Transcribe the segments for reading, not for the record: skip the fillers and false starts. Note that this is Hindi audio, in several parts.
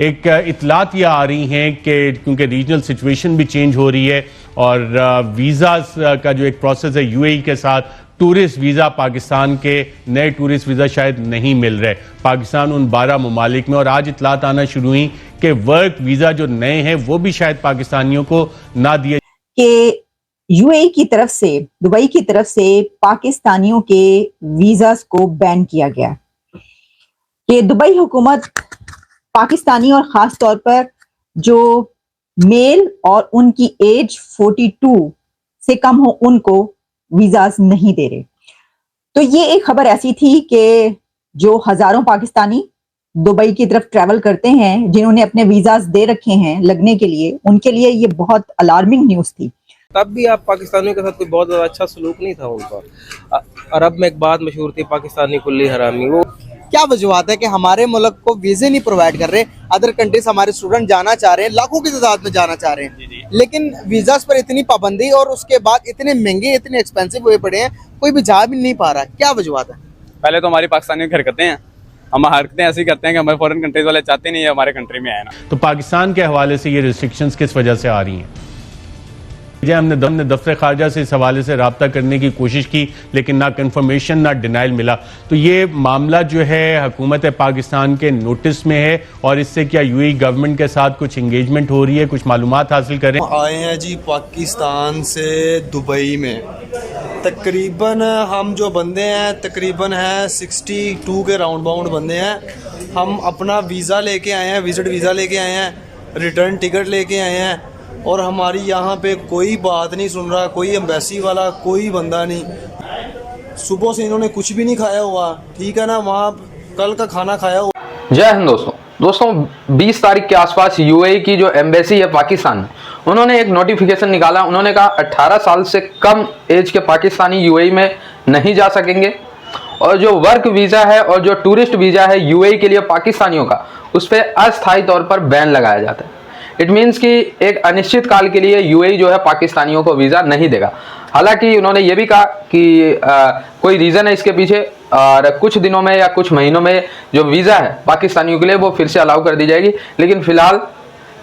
एक इतलात ये आ रही हैं कि क्योंकि रीजनल सिचुएशन भी चेंज हो रही है और वीज़ास का जो एक प्रोसेस है यूएई के साथ, टूरिस्ट वीज़ा पाकिस्तान के नए टूरिस्ट वीज़ा शायद नहीं मिल रहे पाकिस्तान उन 12 ममालिक में। और आज इतलात आना शुरू हुई कि वर्क वीज़ा जो नए हैं वो भी शायद पाकिस्तानियों को ना दिए कि यूएई की तरफ से, दुबई की तरफ से पाकिस्तानियों के वीज़ास को बैन किया गया कि दुबई हुकूमत पाकिस्तानी और ख़ास तौर पर जो मेल और उनकी एज 42 से कम हो उनको वीज़ास नहीं दे रहे। तो ये एक खबर ऐसी थी कि जो हज़ारों पाकिस्तानी दुबई की तरफ ट्रैवल करते हैं, जिन्होंने अपने वीज़ास दे रखे हैं लगने के लिए, उनके लिए ये बहुत अलार्मिंग न्यूज़ थी। तब भी आप पाकिस्तानियों के साथ कोई बहुत ज़्यादा अच्छा सलूक नहीं था उनका। अरब में एक बात मशहूर थी, पाकिस्तानी कुल्ली हरामी। वो क्या वजूहत है कि हमारे मुल्क को वीज़े नहीं प्रोवाइड कर रहे? अदर कंट्रीज हमारे स्टूडेंट जाना चाह रहे हैं, लाखों की तादाद में जाना चाह रहे हैं, लेकिन वीज़ास पर इतनी पाबंदी और उसके बाद इतने महंगे, इतने एक्सपेंसिव हुए पड़े हैं, कोई भी जा भी नहीं पा रहा। क्या वजूहत है? पहले तो हमारी पाकिस्तानी हरकतें हैं, हम हरकतें ऐसी करते हैं कि हमारे फॉरेन कंट्रीज वाले चाहते नहीं है हमारे कंट्री में आए ना। तो पाकिस्तान के हवाले से ये रिस्ट्रिक्शंस किस वजह से आ रही हैं? हमने दफ्तर खारजा से इस हवाले से रब्ता करने की कोशिश की, लेकिन ना कंफर्मेशन ना डिनाइल मिला। तो ये मामला जो है हुकूमत पाकिस्तान के नोटिस में है और इससे क्या यूएई गवर्नमेंट के साथ कुछ इंगेजमेंट हो रही है, कुछ मालूमात हासिल करें? आए हैं जी पाकिस्तान से दुबई में। तकरीबन हम जो बंदे हैं तकरीबन हैं 62 के राउंड बाउंड बंदे हैं। हम अपना वीज़ा लेके आए हैं, विजिट वीज़ा लेके आए हैं, रिटर्न टिकट लेके आए हैं और हमारी यहाँ पे कोई बात नहीं सुन रहा, कोई एम्बेसी वाला कोई बंदा नहीं। सुबह से इन्होंने कुछ भी नहीं खाया हुआ, ठीक है ना, वहाँ कल का खाना खाया हुआ। जय हिंद दोस्तों 20 तारीख के आसपास यूएई की जो एम्बेसी है पाकिस्तान में, उन्होंने एक नोटिफिकेशन निकाला। उन्होंने कहा 18 साल से कम एज के पाकिस्तानी यूएई में नहीं जा सकेंगे और जो वर्क वीज़ा है और जो टूरिस्ट वीज़ा है यूएई के लिए पाकिस्तानियों का, उस पर अस्थायी तौर पर बैन लगाया जाता है। इट मीन्स कि एक अनिश्चित काल के लिए यूएई जो है पाकिस्तानियों को वीज़ा नहीं देगा। हालांकि उन्होंने ये भी कहा कि कोई रीज़न है इसके पीछे और कुछ दिनों में या कुछ महीनों में जो वीज़ा है पाकिस्तानियों के लिए वो फिर से अलाउ कर दी जाएगी, लेकिन फिलहाल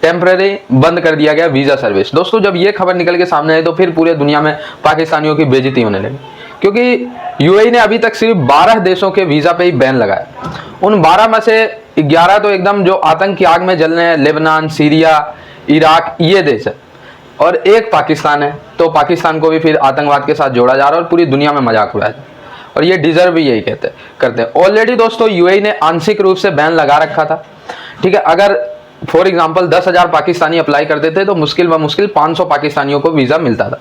टेम्परेरी बंद कर दिया गया वीज़ा सर्विस। दोस्तों जब ये खबर निकल के सामने आई तो फिर पूरे दुनिया में पाकिस्तानियों की बेइज्जती होने लगी, क्योंकि यूएई ने अभी तक सिर्फ 12 देशों के वीज़ा पे ही बैन लगाया। उन 12 में से 11 तो एकदम जो आतंक की आग में जल रहे हैं, लेबनान, सीरिया, इराक, ये देश है, और एक पाकिस्तान है। तो पाकिस्तान को भी फिर आतंकवाद के साथ जोड़ा जा रहा है और पूरी दुनिया में मजाक उड़ाया जा रहा है, और ये डिजर्व भी यही करते हैं। ऑलरेडी दोस्तों यूएई ने आंशिक रूप से बैन लगा रखा था, ठीक है। अगर फॉर एग्जाम्पल 10,000 पाकिस्तानी अप्लाई करते थे तो मुश्किल 500 पाकिस्तानियों को वीज़ा मिलता था।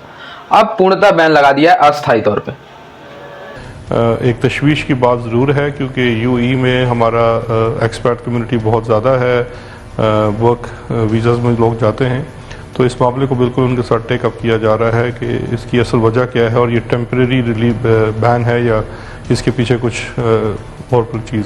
अब पूर्णतः बैन लगा दिया है अस्थायी तौर पर। एक तशवीश की बात ज़रूर है, क्योंकि यूएई में हमारा एक्सपर्ट कम्युनिटी बहुत ज़्यादा है, वर्क वीज़ाज़ में लोग जाते हैं, तो इस मामले को बिल्कुल उनके साथ टेकअप किया जा रहा है कि इसकी असल वजह क्या है और ये टेम्परेरी रिलीफ बैन है या इसके पीछे कुछ और चीज़।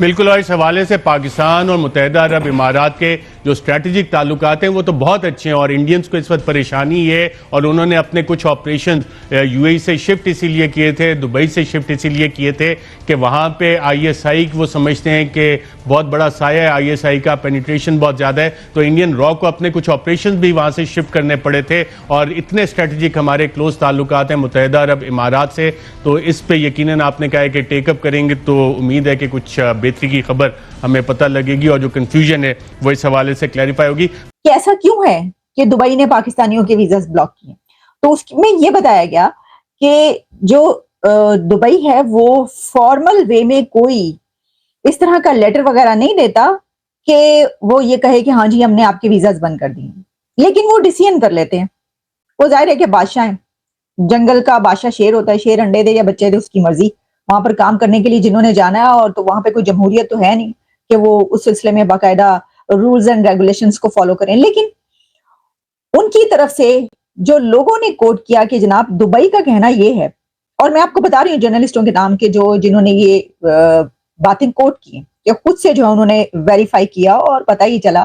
बिल्कुल, और इस हवाले से पाकिस्तान और मुत्तहिदा अरब इमारात के जो स्ट्रैटेजिक ताल्लुकात हैं वो तो बहुत अच्छे हैं और इंडियंस को इस वक्त परेशानी ये है, और उन्होंने अपने कुछ ऑपरेशन यूएई से शिफ्ट इसीलिए किए थे, दुबई से शिफ्ट इसीलिए किए थे कि वहाँ पे आईएसआई वो समझते हैं कि बहुत बड़ा साया है, आईएसआई का पेनिट्रेशन बहुत ज़्यादा है, तो इंडियन रॉ को अपने कुछ ऑपरेशन भी वहाँ से शिफ्ट करने पड़े थे। और इतने स्ट्रैटेजिक हमारे क्लोज ताल्लुकात हैं मुत्तहिदा अरब इमारात से, तो इस पर यकीनन आपने कहा है कि टेकअप करेंगे तो उम्मीद है कि कुछ बेहतरी की खबर हमें पता लगेगी और जो कंफ्यूजन है वो इस हवाले से क्लैरिफाई होगी कि ऐसा क्यों है कि दुबई ने पाकिस्तानियों के वीज़ास ब्लॉक किए। तो उसमें ये बताया गया कि जो दुबई है वो फॉर्मल वे में कोई इस तरह का लेटर वगैरह नहीं देता कि वो ये कहे कि हाँ जी हमने आपके वीज़ास बंद कर दिए, लेकिन वो डिसीजन कर लेते हैं। वो जाहिर है कि बादशाह है, जंगल का बादशाह शेर होता है, शेर अंडे दे या बच्चे दे उसकी मर्जी। वहां पर काम करने के लिए जिन्होंने जाना है, और तो वहां पे कोई जमहूरियत तो है नहीं कि वो उस सिलसिले में बाकायदा रूल्स एंड रेगुलेशंस को फॉलो करें। लेकिन उनकी तरफ से जो लोगों ने कोट किया कि जनाब दुबई का कहना ये है, और मैं आपको बता रही हूँ जर्नलिस्टों के नाम के जिन्होंने ये बातें कोट की कि खुद से जो उन्होंने वेरीफाई किया और पता ही चला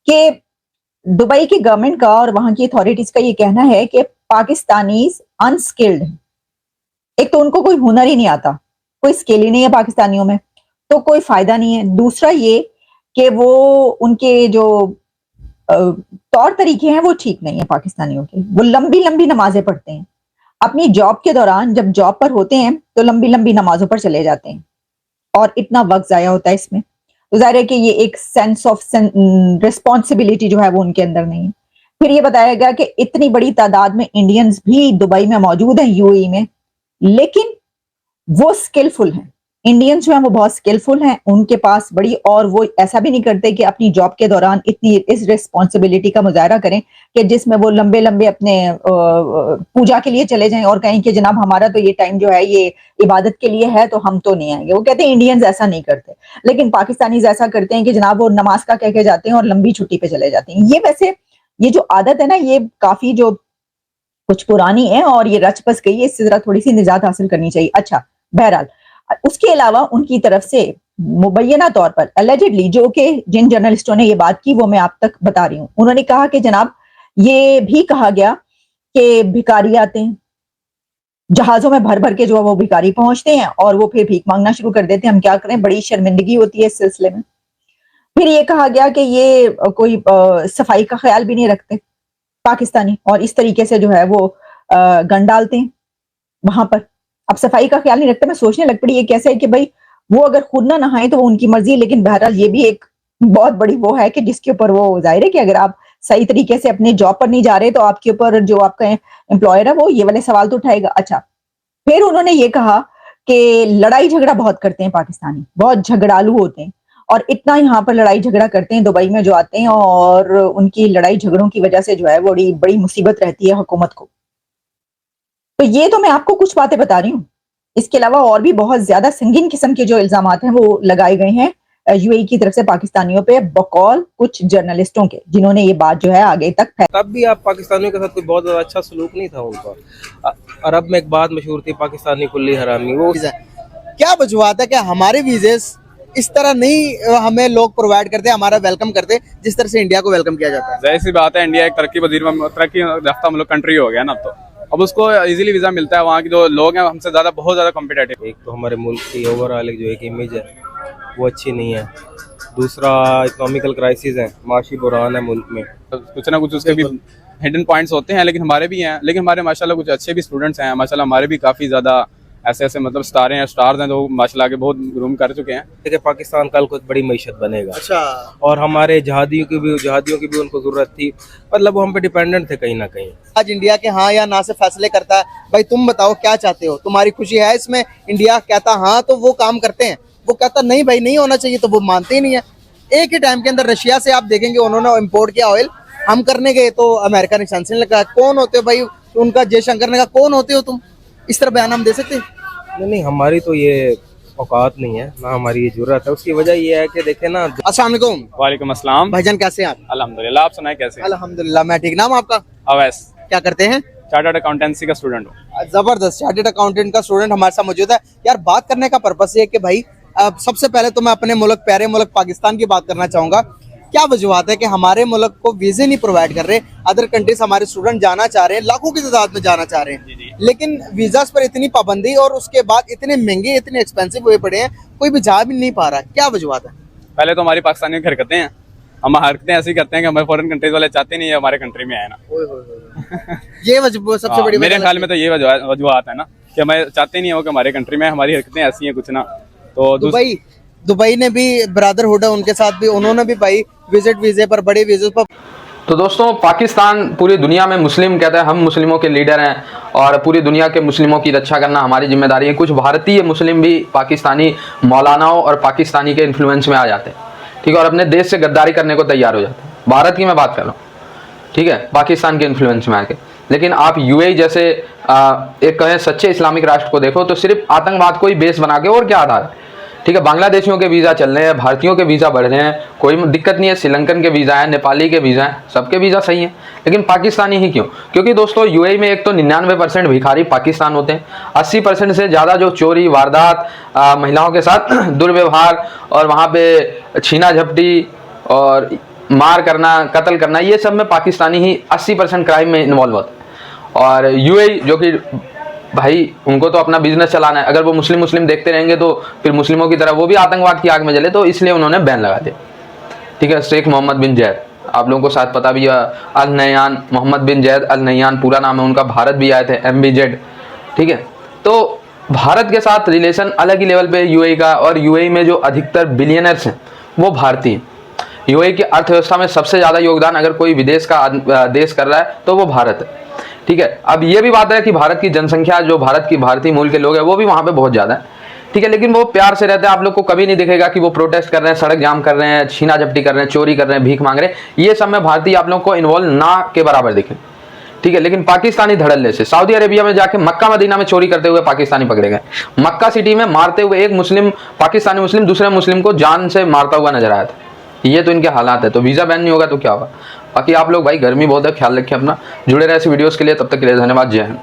कि दुबई की गवर्नमेंट का और वहां की अथॉरिटीज का ये कहना है कि पाकिस्तानी अनस्किल्ड। एक तो उनको कोई हुनर ही नहीं आता, कोई स्किल ही नहीं है पाकिस्तानियों में, तो कोई फायदा नहीं है। दूसरा ये कि वो उनके जो तौर तरीके हैं वो ठीक नहीं है पाकिस्तानियों के। वो लंबी लंबी नमाजें पढ़ते हैं अपनी जॉब के दौरान, जब जॉब पर होते हैं तो लंबी लंबी नमाजों पर चले जाते हैं और इतना वक्त जाया होता है इसमें। तो जाहिर है कि ये एक सेंस ऑफ रिस्पॉन्सिबिलिटी जो है वो उनके अंदर नहीं है। फिर ये बताया गया कि इतनी बड़ी तादाद में इंडियंस भी दुबई में मौजूद हैं, यूएई में, लेकिन वो स्किलफुल हैं। इंडियंस जो हैं वो बहुत स्किलफुल हैं, उनके पास बड़ी, और वो ऐसा भी नहीं करते कि अपनी जॉब के दौरान इतनी इस रिस्पॉन्सिबिलिटी का मुजाहरा करें कि जिसमें वो लंबे लंबे अपने पूजा के लिए चले जाएं और कहें कि जनाब हमारा तो ये टाइम जो है ये इबादत के लिए है तो हम तो नहीं आएंगे। वो कहते हैं इंडियंस ऐसा नहीं करते, लेकिन पाकिस्तानीज ऐसा करते हैं कि जनाब वो नमाज का कह के जाते हैं और लंबी छुट्टी पे चले जाते हैं। ये वैसे ये जो आदत है ना, ये काफी जो कुछ पुरानी है और ये रच बस गई है, इससे जरा थोड़ी सी निजात हासिल करनी चाहिए। अच्छा, बहरहाल उसके अलावा उनकी तरफ से मुबैना तौर पर एलिजिडली, जो कि जिन जर्नलिस्टों ने ये बात की वो मैं आप तक बता रही हूं, उन्होंने कहा कि जनाब ये भी कहा गया कि भिखारी आते हैं जहाजों में भर भर के, जो है वो भिखारी पहुंचते हैं और वो फिर भीख मांगना शुरू कर देते हैं। हम क्या करें, बड़ी शर्मिंदगी होती है इस सिलसिले में। फिर ये कहा गया कि ये कोई सफाई का ख्याल भी नहीं रखते पाकिस्तानी, और इस तरीके से जो है वो गन डालते हैं वहां पर। अब सफाई का ख्याल नहीं रखते, मैं सोचने लग पड़ी ये कैसे है कि भाई वो अगर खुद ना नहाए तो वो उनकी मर्जी है, लेकिन बहरहाल ये भी एक बहुत बड़ी वो है कि जिसके ऊपर वो जाहिर है कि अगर आप सही तरीके से अपने जॉब पर नहीं जा रहे तो आपके ऊपर जो आपका एम्प्लॉयर है वो ये वाले सवाल तो उठाएगा। अच्छा, फिर उन्होंने ये कहा कि लड़ाई झगड़ा बहुत करते हैं पाकिस्तानी, बहुत झगड़ालू होते हैं, और इतना यहाँ पर लड़ाई झगड़ा करते हैं दुबई में जो आते हैं, और उनकी लड़ाई झगड़ों की वजह से जो है बड़ी बड़ी मुसीबत रहती है हुकूमत को। तो ये तो मैं आपको कुछ बातें बता रही हूँ, इसके अलावा और भी बहुत ज्यादा संगीन किस्म के जो इल्जामात हैं वो लगाए गए हैं यूएई की तरफ से पाकिस्तानियों पे, बकौल कुछ जर्नलिस्टों के, जिन्होंने ये बात जो है आगे तक तब भी आप पाकिस्तानियों के साथ कोई बहुत ज्यादा अच्छा सलूक नहीं था उनका। अरब में एक बात मशहूर थी, पाकिस्तानी कुल्ली हरामी। वो क्या वजूहत है कि हमारे वीजे इस तरह नहीं हमें लोग प्रोवाइड करते, हमारा वेलकम करते जिस तरह से इंडिया को वेलकम किया जाता है? जाहिर सी बात है, इंडिया एक तरक्की याफ्ता मुल्क कंट्री हो गया ना, तो अब उसको इजीली वीजा मिलता है। वहाँ के जो लोग हैं हमसे ज्यादा बहुत ज्यादा कॉम्पिटेटिव। एक तो हमारे मुल्क की ओवरऑल जो एक इमेज है वो अच्छी नहीं है, दूसरा इकोनॉमिकल क्राइसिस है, माशी बुरान है मुल्क में। कुछ ना कुछ उसके भी हिडन पॉइंट्स होते हैं, लेकिन हमारे भी हैं। लेकिन हमारे माशाल्लाह कुछ अच्छे भी स्टूडेंट्स हैं माशाल्लाह, हमारे भी काफ़ी ज़्यादा ऐसे मतलब स्टार्स हैं तो माशाल्लाह के बहुत ग्रूम कर चुके हैं। देखिए पाकिस्तान कल को बड़ी मईशत बनेगा। अच्छा, और हमारे जहादियों की भी उनको जरूरत थी, मतलब वो हम पे डिपेंडेंट थे कहीं ना कहीं। आज इंडिया के हाँ या ना से फैसले करता है। भाई तुम बताओ क्या चाहते हो, तुम्हारी खुशी है इसमें? इंडिया कहता हाँ तो वो काम करते हैं, वो कहता नहीं भाई नहीं होना चाहिए तो वो मानते ही नहीं है। एक ही टाइम के अंदर रशिया से आप देखेंगे उन्होंने इम्पोर्ट किया ऑयल, हम करने गए तो अमेरिका ने सैंक्शन लगा। कौन होते हो भाई उनका जयशंकर ने कहा कौन होते हो तुम? इस तरह बयान हम दे सकते? नहीं, हमारी तो ये औकात नहीं है ना, हमारी ये जरूरत है। उसकी वजह ये है कि देखे ना। अस्सलाम वालेकुम। वालेकुम अस्सलाम भाईजान कैसे हैं आप? अल्हम्दुलिल्लाह, आप सुनाए कैसे? अल्हम्दुलिल्लाह मैं ठीक। नाम आपका? अवैस। क्या करते हैं? चार्टर्ड अकाउंटेंसी का स्टूडेंट हूँ। जबरदस्त, चार्टर्ड अकाउंटेंट का स्टूडेंट हमारे साथ मौजूद है। यार बात करने का पर्पस ये है कि भाई सबसे पहले तो मैं अपने मुल्क, प्यारे मुल्क पाकिस्तान की बात करना चाहूंगा। क्या वजूहत है कि हमारे मुल्क को वीजे नहीं प्रोवाइड कर रहे? अदर कंट्रीज हमारे स्टूडेंट जाना चाह रहे हैं, लाखों की तादाद में जाना चाह रहे हैं, लेकिन वीजास पर इतनी पाबंदी और उसके बाद इतने महंगे, इतने एक्सपेंसिव हुए पड़े हैं, कोई भी जा भी नहीं पा रहा। क्या वजूहत है? पहले तो हमारी पाकिस्तानी हरकतें हैं, हम हरकतें ऐसी करते हैं कि हमारे फॉरेन कंट्रीज वाले चाहते नहीं है हमारे कंट्री में आए ना। ये सबसे बड़ी मेरे ख्याल में तो ये वजूहत है ना कि हमें चाहते नहीं हो कि हमारे कंट्री में हमारी हरकतें ऐसी हैं कुछ ना। तो दुबई ने भी ब्रदरहुड है उनके साथ भी, उन्होंने भी भाई विजिट वीजे पर, बड़े वीजे पर। तो दोस्तों, पाकिस्तान पूरी दुनिया में मुस्लिम कहते हैं, हम मुस्लिमों के लीडर हैं और पूरी दुनिया के मुस्लिमों की रक्षा करना हमारी जिम्मेदारी है। कुछ भारतीय मुस्लिम भी पाकिस्तानी मौलानाओं और पाकिस्तानी के इन्फ्लुएंस में आ जाते हैं, ठीक है, और अपने देश से गद्दारी करने को तैयार हो जाते हैं। भारत की मैं बात कर रहा हूँ, ठीक है, पाकिस्तान के इन्फ्लुएंस में आके। लेकिन आप यूएई जैसे एक कहें सच्चे इस्लामिक राष्ट्र को देखो तो सिर्फ आतंकवाद को ही बेस बना के, और क्या आधार है, ठीक है। बांग्लादेशियों के वीज़ा चल रहे हैं, भारतीयों के वीज़ा बढ़ रहे हैं, कोई दिक्कत नहीं है। श्रीलंकन के वीज़ा है, नेपाली के वीज़ा हैं, सबके वीज़ा सही हैं, लेकिन पाकिस्तानी ही क्यों? क्योंकि दोस्तों यूएई में एक तो 99% भिखारी पाकिस्तान होते हैं, 80% से ज़्यादा जो चोरी वारदात, महिलाओं के साथ दुर्व्यवहार और वहाँ पे छीना झपटी और मार करना, कत्ल करना, ये सब में पाकिस्तानी ही 80% क्राइम में इन्वॉल्व होता है। और यूएई जो कि भाई उनको तो अपना बिजनेस चलाना है, अगर वो मुस्लिम देखते रहेंगे तो फिर मुस्लिमों की तरह वो भी आतंकवाद की आग में जले, तो इसलिए उन्होंने बैन लगा दिया। ठीक है, शेख मोहम्मद बिन जैद, आप लोगों को शायद पता भी है, अल नयान, मोहम्मद बिन जैद अल नयान पूरा नाम है उनका, भारत भी आए थे, MBZ, ठीक है। तो भारत के साथ रिलेशन अलग ही लेवल पे यूएई का, और यूएई में जो अधिकतर बिलियनर्स हैं वो भारतीय हैं। यूएई की अर्थव्यवस्था में सबसे ज़्यादा योगदान अगर कोई विदेश का देश कर रहा है तो वो भारत है, ठीक है। अब ये भी बात है कि भारत की जनसंख्या, जो भारत की भारतीय मूल के लोग हैं वो भी वहाँ पे बहुत ज़्यादा है, ठीक है, लेकिन वो प्यार से रहते हैं। आप लोग को कभी नहीं दिखेगा कि वो प्रोटेस्ट कर रहे हैं, सड़क जाम कर रहे हैं, छीना झपटी कर रहे हैं, चोरी कर रहे हैं, भीख मांग रहे हैं, ये सब में भारतीय आप लोग को इन्वॉल्व ना के बराबर दिखे, ठीक है। लेकिन पाकिस्तानी धड़ल्ले से सऊदी अरेबिया में जाके मक्का मदीना में चोरी करते हुए पाकिस्तानी पकड़े गए, मक्का सिटी में मारते हुए एक मुस्लिम, पाकिस्तानी मुस्लिम दूसरे मुस्लिम को जान से मारता हुआ नजर आया था। ये तो इनके हालात है। तो वीज़ा बैन नहीं होगा तो क्या होगा। बाकी आप लोग भाई गर्मी बहुत है, ख्याल रखें अपना, जुड़े रहे ऐसी वीडियोस के लिए। तब तक के लिए धन्यवाद, जय हिंद।